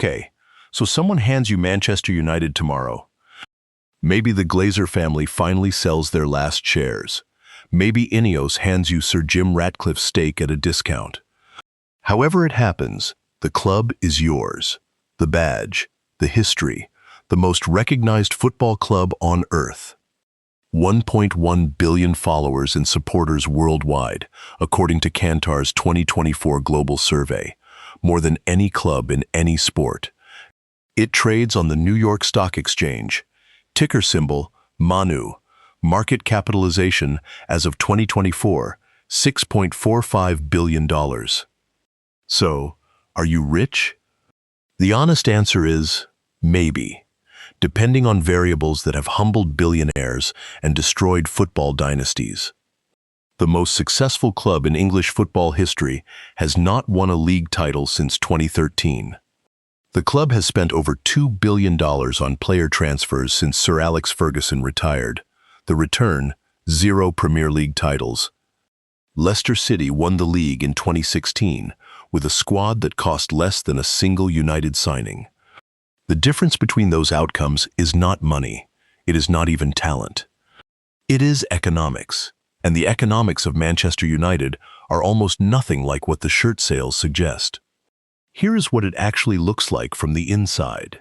Okay, so someone hands you Manchester United tomorrow. Maybe the Glazer family finally sells their last shares. Maybe Ineos hands you Sir Jim Ratcliffe's stake at a discount. However it happens, the club is yours. The badge, the history, the most recognized football club on earth. 1.1 billion followers and supporters worldwide, according to Kantar's 2024 global survey, more than any club in any sport. It trades on the New York Stock Exchange. Ticker symbol, MANU. Market capitalization, as of 2024, $6.45 billion. So, are you rich? The honest answer is, maybe, depending on variables that have humbled billionaires and destroyed football dynasties. The most successful club in English football history has not won a league title since 2013. The club has spent over $2 billion on player transfers since Sir Alex Ferguson retired. The return, 0 Premier League titles. Leicester City won the league in 2016 with a squad that cost less than a single United signing. The difference between those outcomes is not money. It is not even talent. It is economics. And the economics of Manchester United are almost nothing like what the shirt sales suggest. Here is what it actually looks like from the inside.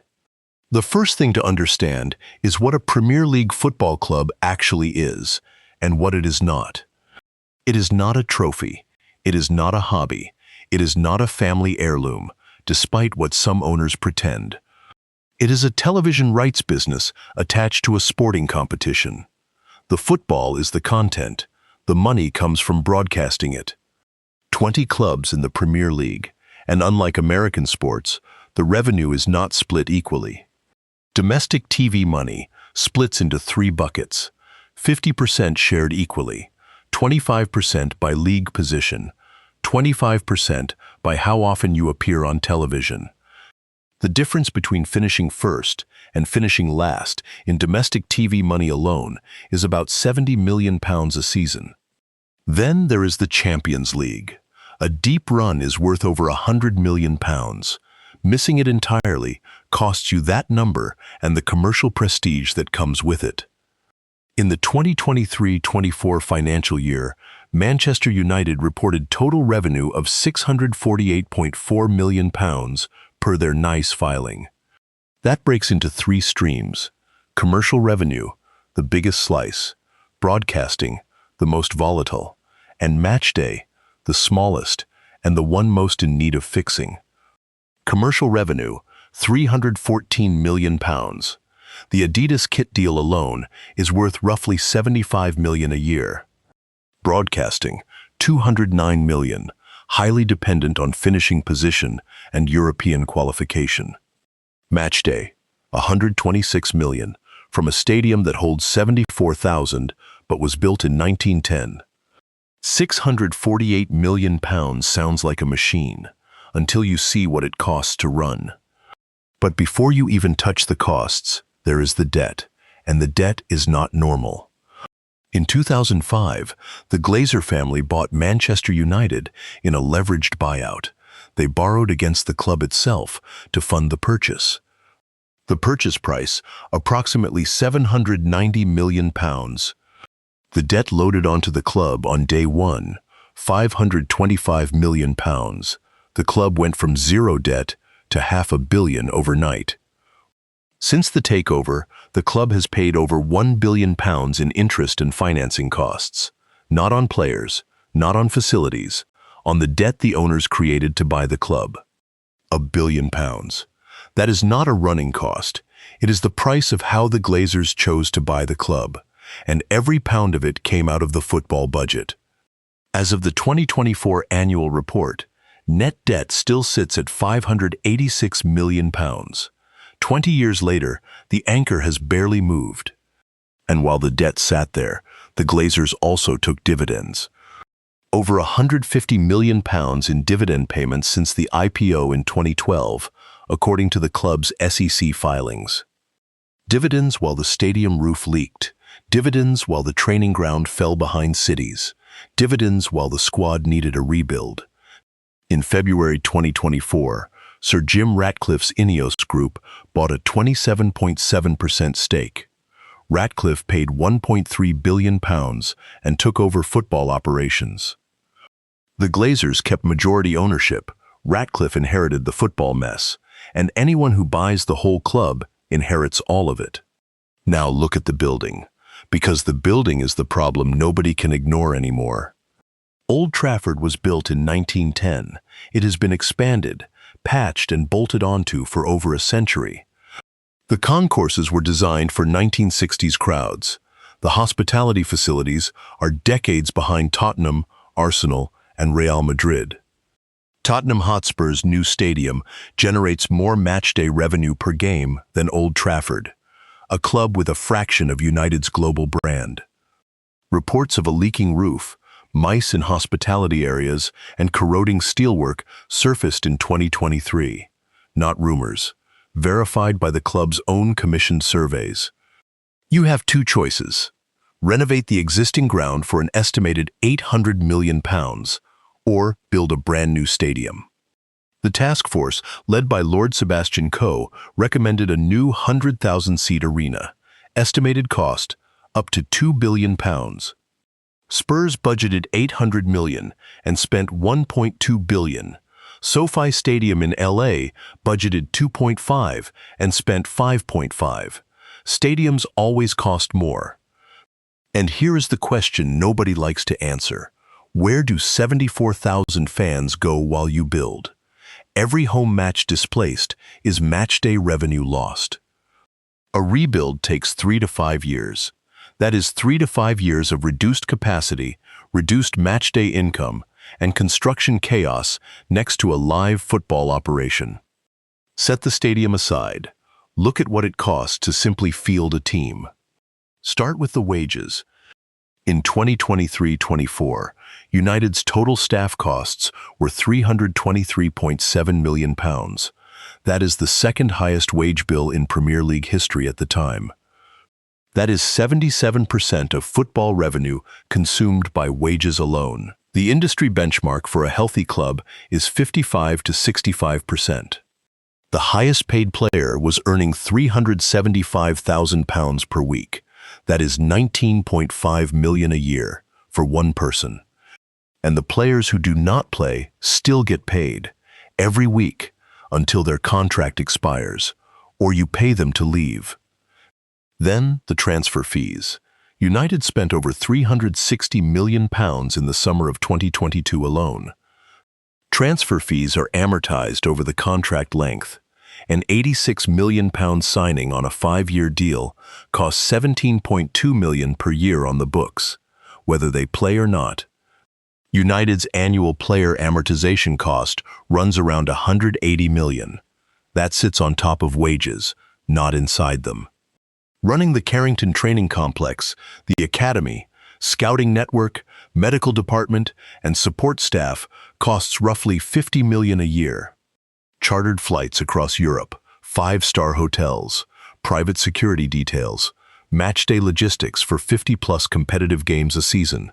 The first thing to understand is what a Premier League football club actually is, and what it is not. It is not a trophy. It is not a hobby. It is not a family heirloom, despite what some owners pretend. It is a television rights business attached to a sporting competition. The football is the content. The money comes from broadcasting it. 20 clubs in the Premier League, and unlike American sports, the revenue is not split equally. Domestic TV money splits into 3 buckets, 50% shared equally, 25% by league position, 25% by how often you appear on television. The difference between finishing first and finishing last in domestic TV money alone is about £70 million a season. Then there is the Champions League. A deep run is worth over £100 million. Missing it entirely costs you that number and the commercial prestige that comes with it. In the 2023-24 financial year, Manchester United reported total revenue of £648.4 million per their NICE filing. That breaks into 3 streams: commercial revenue, the biggest slice; broadcasting, the most volatile; and matchday, the smallest and the one most in need of fixing. Commercial revenue, £314 million. The Adidas kit deal alone is worth roughly $75 million a year. Broadcasting, $209 million, highly dependent on finishing position and European qualification. Matchday, $126 million, from a stadium that holds 74,000 but was built in 1910. £648 million sounds like a machine, until you see what it costs to run. But before you even touch the costs, there is the debt, and the debt is not normal. In 2005, the Glazer family bought Manchester United in a leveraged buyout. They borrowed against the club itself to fund the purchase. The purchase price, approximately £790 million. The debt loaded onto the club on day one, £525 million. The club went from 0 debt to £500 million overnight. Since the takeover, the club has paid over £1 billion in interest and financing costs. Not on players, not on facilities, on the debt the owners created to buy the club. £1 billion. That is not a running cost. It is the price of how the Glazers chose to buy the club, and every pound of it came out of the football budget. As of the 2024 annual report, net debt still sits at £586 million. 20 years later, the anchor has barely moved. And while the debt sat there, the Glazers also took dividends. Over £150 million in dividend payments since the IPO in 2012, according to the club's SEC filings. Dividends while the stadium roof leaked. Dividends while the training ground fell behind cities. Dividends while the squad needed a rebuild. In February 2024, Sir Jim Ratcliffe's Ineos Group bought a 27.7% stake. Ratcliffe paid £1.3 billion and took over football operations. The Glazers kept majority ownership. Ratcliffe inherited the football mess, and anyone who buys the whole club inherits all of it. Now look at the building, because the building is the problem nobody can ignore anymore. Old Trafford was built in 1910. It has been expanded, patched and bolted onto for over a century. The concourses were designed for 1960s crowds. The hospitality facilities are decades behind Tottenham, Arsenal, and Real Madrid. Tottenham Hotspur's new stadium generates more matchday revenue per game than Old Trafford, a club with a fraction of United's global brand. Reports of a leaking roof, mice in hospitality areas, and corroding steelwork surfaced in 2023. Not rumors, verified by the club's own commissioned surveys. You have two choices: renovate the existing ground for an estimated £800 million, or build a brand new stadium. The task force, led by Lord Sebastian Coe, recommended a new 100,000-seat arena, estimated cost up to £2 billion. Spurs budgeted $800 million and spent $1.2 billion. SoFi Stadium in LA budgeted $2.5 and spent $5.5. Stadiums always cost more. And here is the question nobody likes to answer. Where do 74,000 fans go while you build? Every home match displaced is matchday revenue lost. A rebuild takes 3 to 5 years. That is 3 to 5 years of reduced capacity, reduced matchday income, and construction chaos next to a live football operation. Set the stadium aside. Look at what it costs to simply field a team. Start with the wages. In 2023-24, United's total staff costs were £323.7 million. That is the second highest wage bill in Premier League history at the time. That is 77% of football revenue consumed by wages alone. The industry benchmark for a healthy club is 55 to 65%. The highest paid player was earning £375,000 per week. That is $19.5 million a year for one person. And the players who do not play still get paid every week until their contract expires, or you pay them to leave. Then the transfer fees. United spent over £360 million in the summer of 2022 alone. Transfer fees are amortized over the contract length. An £86 million signing on a 5-year deal costs £17.2 million per year on the books, whether they play or not. United's annual player amortization cost runs around £180 million. That sits on top of wages, not inside them. Running the Carrington Training Complex, the academy, scouting network, medical department, and support staff costs roughly £50 million a year. Chartered flights across Europe, 5-star hotels, private security details, matchday logistics for 50-plus competitive games a season.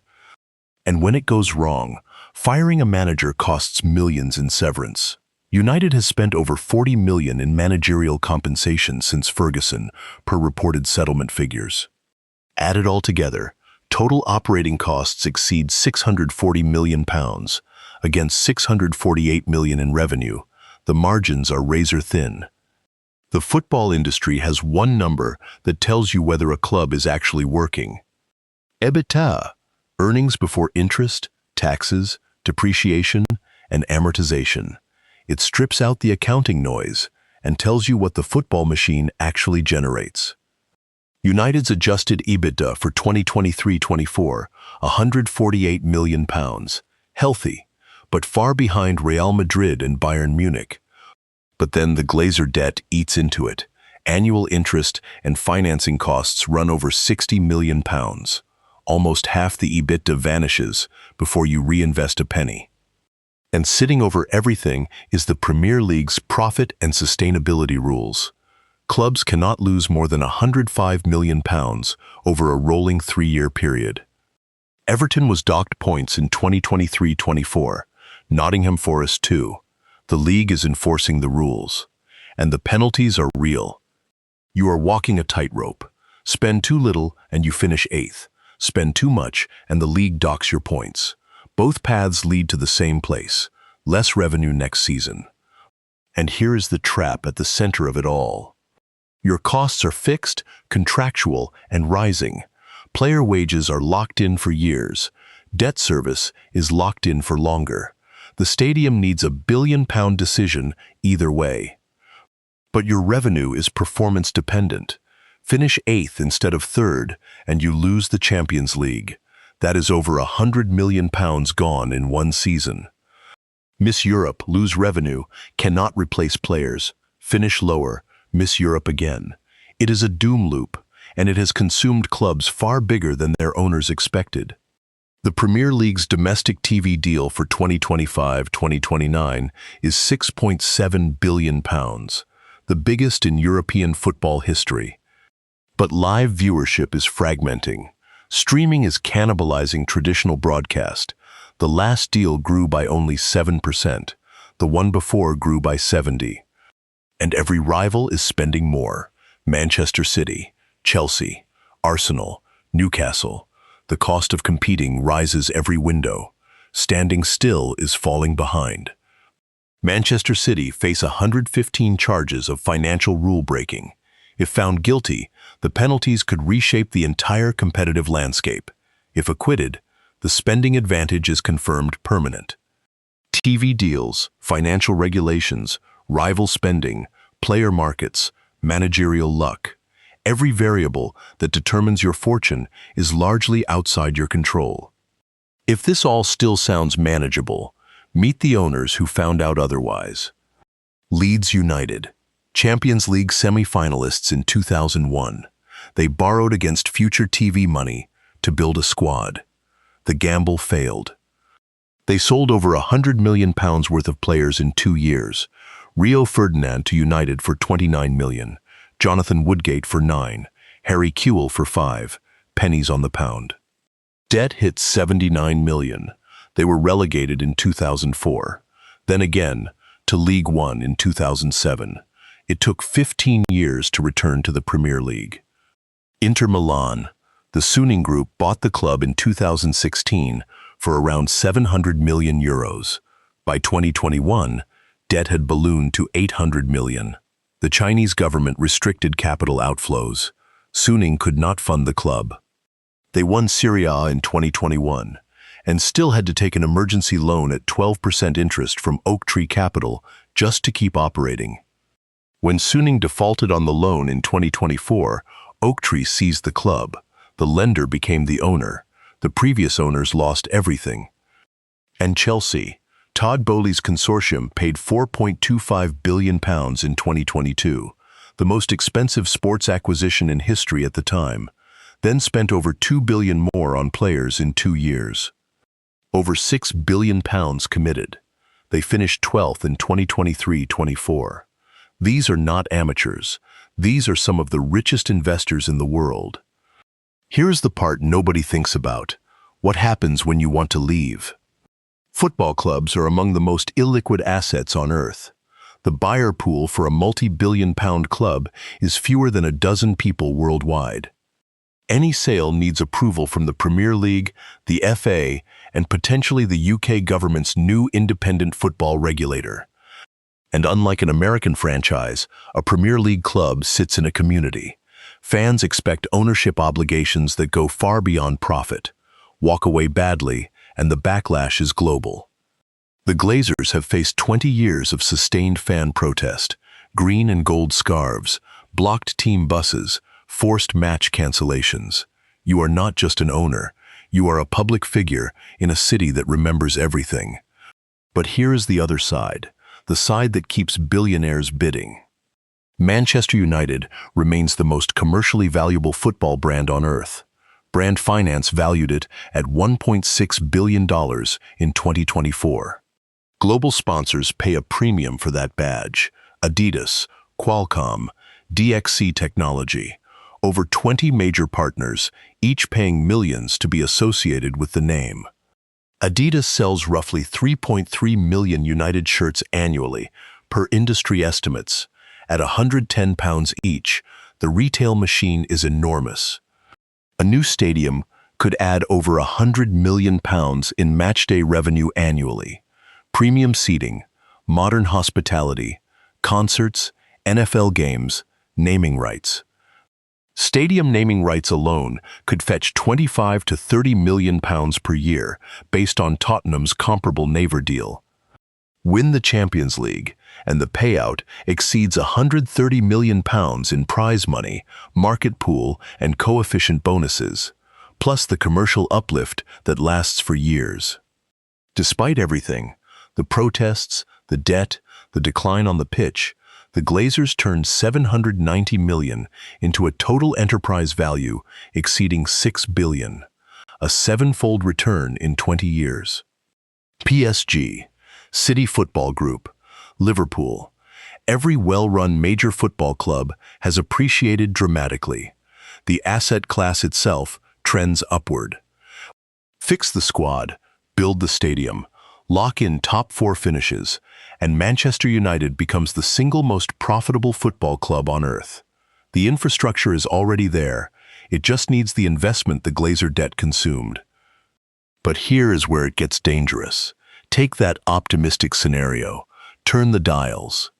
And when it goes wrong, firing a manager costs millions in severance. United has spent over £40 million in managerial compensation since Ferguson, per reported settlement figures. Add it all together, total operating costs exceed £640 million, against £648 million in revenue. The margins are razor thin. The football industry has one number that tells you whether a club is actually working. EBITDA, earnings before interest, taxes, depreciation, and amortization. It strips out the accounting noise and tells you what the football machine actually generates. United's adjusted EBITDA for 2023-24, £148 million. Healthy, but far behind Real Madrid and Bayern Munich. But then the Glazer debt eats into it. Annual interest and financing costs run over £60 million. Almost half the EBITDA vanishes before you reinvest a penny. And sitting over everything is the Premier League's profit and sustainability rules. Clubs cannot lose more than £105 million over a rolling 3-year period. Everton was docked points in 2023-24, Nottingham Forest too. The league is enforcing the rules, and the penalties are real. You are walking a tightrope. Spend too little and you finish 8th. Spend too much and the league docks your points. Both paths lead to the same place, less revenue next season. And here is the trap at the center of it all. Your costs are fixed, contractual, and rising. Player wages are locked in for years. Debt service is locked in for longer. The stadium needs a billion-pound decision either way. But your revenue is performance dependent. Finish 8th instead of 3rd, and you lose the Champions League. That is over £100 million gone in one season. Miss Europe, lose revenue, cannot replace players. Finish lower, miss Europe again. It is a doom loop, and it has consumed clubs far bigger than their owners expected. The Premier League's domestic TV deal for 2025-2029 is £6.7 billion, the biggest in European football history. But live viewership is fragmenting. Streaming is cannibalizing traditional broadcast. The last deal grew by only 7%. The one before grew by 70%. And every rival is spending more. Manchester City, Chelsea, Arsenal, Newcastle. The cost of competing rises every window. Standing still is falling behind. Manchester City face 115 charges of financial rule breaking. If found guilty, the penalties could reshape the entire competitive landscape. If acquitted, the spending advantage is confirmed permanent. TV deals, financial regulations, rival spending, player markets, managerial luck. Every variable that determines your fortune is largely outside your control. If this all still sounds manageable, meet the owners who found out otherwise. Leeds United, Champions League semi-finalists in 2001. They borrowed against future TV money to build a squad. The gamble failed. They sold over £100 million worth of players in 2 years. Rio Ferdinand to United for £29 million, Jonathan Woodgate for £9 million, Harry Kewell for £5 million, pennies on the pound. Debt hit £79 million. They were relegated in 2004. Then again, to League One in 2007. It took 15 years to return to the Premier League. Inter Milan, the Suning Group bought the club in 2016 for around €700 million. By 2021, debt had ballooned to €800 million. The Chinese government restricted capital outflows. Suning could not fund the club. They won Serie A in 2021 and still had to take an emergency loan at 12% interest from Oak Tree Capital just to keep operating. When Suning defaulted on the loan in 2024, Oak Tree seized the club. The lender became the owner. The previous owners lost everything. And Chelsea, Todd Boehly's consortium paid £4.25 billion in 2022, the most expensive sports acquisition in history at the time, then spent over £2 billion more on players in 2 years. Over £6 billion committed. They finished 12th in 2023-24. These are not amateurs. These are some of the richest investors in the world. Here's the part nobody thinks about. What happens when you want to leave? Football clubs are among the most illiquid assets on earth. The buyer pool for a multi-billion-pound club is fewer than a dozen people worldwide. Any sale needs approval from the Premier League, the FA, and potentially the UK government's new independent football regulator. And unlike an American franchise, a Premier League club sits in a community. Fans expect ownership obligations that go far beyond profit. Walk away badly, and the backlash is global. The Glazers have faced 20 years of sustained fan protest, green and gold scarves, blocked team buses, forced match cancellations. You are not just an owner, you are a public figure in a city that remembers everything. But here is the other side, the side that keeps billionaires bidding. Manchester United remains the most commercially valuable football brand on earth. Brand Finance valued it at $1.6 billion in 2024. Global sponsors pay a premium for that badge. Adidas, Qualcomm, DXC Technology. Over 20 major partners, each paying millions to be associated with the name. Adidas sells roughly 3.3 million United shirts annually, per industry estimates. At £110 each, the retail machine is enormous. A new stadium could add over £100 million in matchday revenue annually. Premium seating, modern hospitality, concerts, NFL games, naming rights. Stadium naming rights alone could fetch £25 to £30 million per year based on Tottenham's comparable Naver deal. Win the Champions League, and the payout exceeds £130 million in prize money, market pool, and coefficient bonuses, plus the commercial uplift that lasts for years. Despite everything, the protests, the debt, the decline on the pitch, the Glazers turned $790 million into a total enterprise value exceeding $6 billion, a seven-fold return in 20 years. PSG, City Football Group, Liverpool. Every well-run major football club has appreciated dramatically. The asset class itself trends upward. Fix the squad, build the stadium, lock in top four finishes, and Manchester United becomes the single most profitable football club on earth. The infrastructure is already there. It just needs the investment the Glazer debt consumed. But here is where it gets dangerous. Take that optimistic scenario. Turn the dials.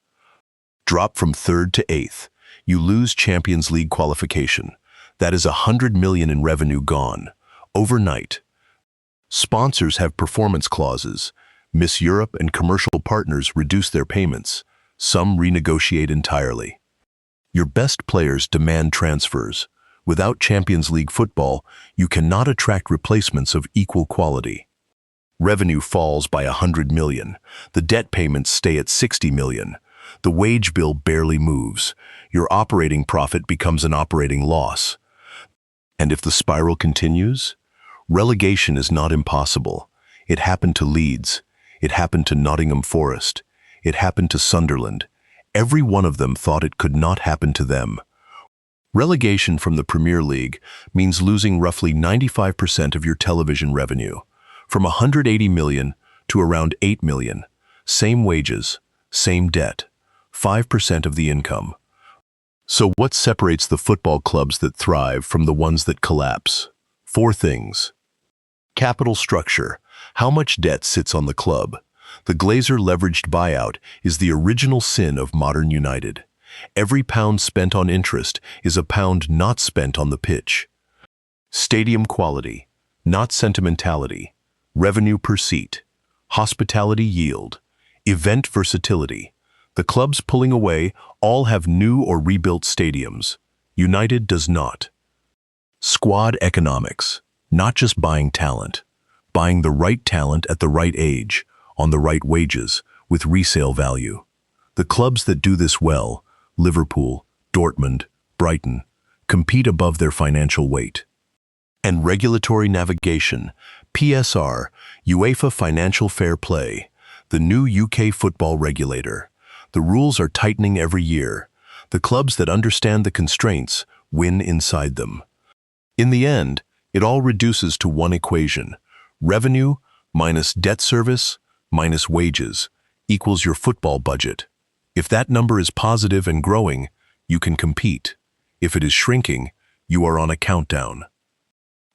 Drop from 3rd to 8th. You lose Champions League qualification. That is $100 million in revenue gone. Overnight. Sponsors have performance clauses. Miss Europe and commercial partners reduce their payments. Some renegotiate entirely. Your best players demand transfers. Without Champions League football, you cannot attract replacements of equal quality. Revenue falls by $100 million. The debt payments stay at $60 million. The wage bill barely moves. Your operating profit becomes an operating loss. And if the spiral continues, relegation is not impossible. It happened to Leeds. It happened to Nottingham Forest. It happened to Sunderland. Every one of them thought it could not happen to them. Relegation from the Premier League means losing roughly 95% of your television revenue, from $180 million to around $8 million. Same wages, same debt, 5% of the income. So what separates the football clubs that thrive from the ones that collapse? 4 things. Capital structure. How much debt sits on the club? The Glazer leveraged buyout is the original sin of modern United. Every pound spent on interest is a pound not spent on the pitch. Stadium quality, not sentimentality. Revenue per seat. Hospitality yield. Event versatility. The clubs pulling away all have new or rebuilt stadiums. United does not. Squad economics. Not just buying talent. Buying the right talent at the right age, on the right wages, with resale value. The clubs that do this well, Liverpool, Dortmund, Brighton, compete above their financial weight. And regulatory navigation, PSR, UEFA Financial Fair Play, the new UK football regulator. The rules are tightening every year. The clubs that understand the constraints win inside them. In the end, it all reduces to one equation. Revenue minus debt service minus wages equals your football budget. If that number is positive and growing, you can compete. If it is shrinking, you are on a countdown.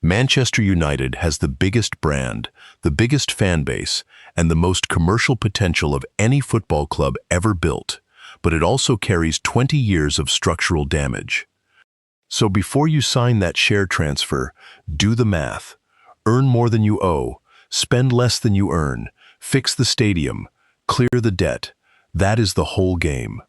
Manchester United has the biggest brand, the biggest fan base, and the most commercial potential of any football club ever built, but it also carries 20 years of structural damage. So before you sign that share transfer, do the math. Earn more than you owe, spend less than you earn, fix the stadium, clear the debt. That is the whole game.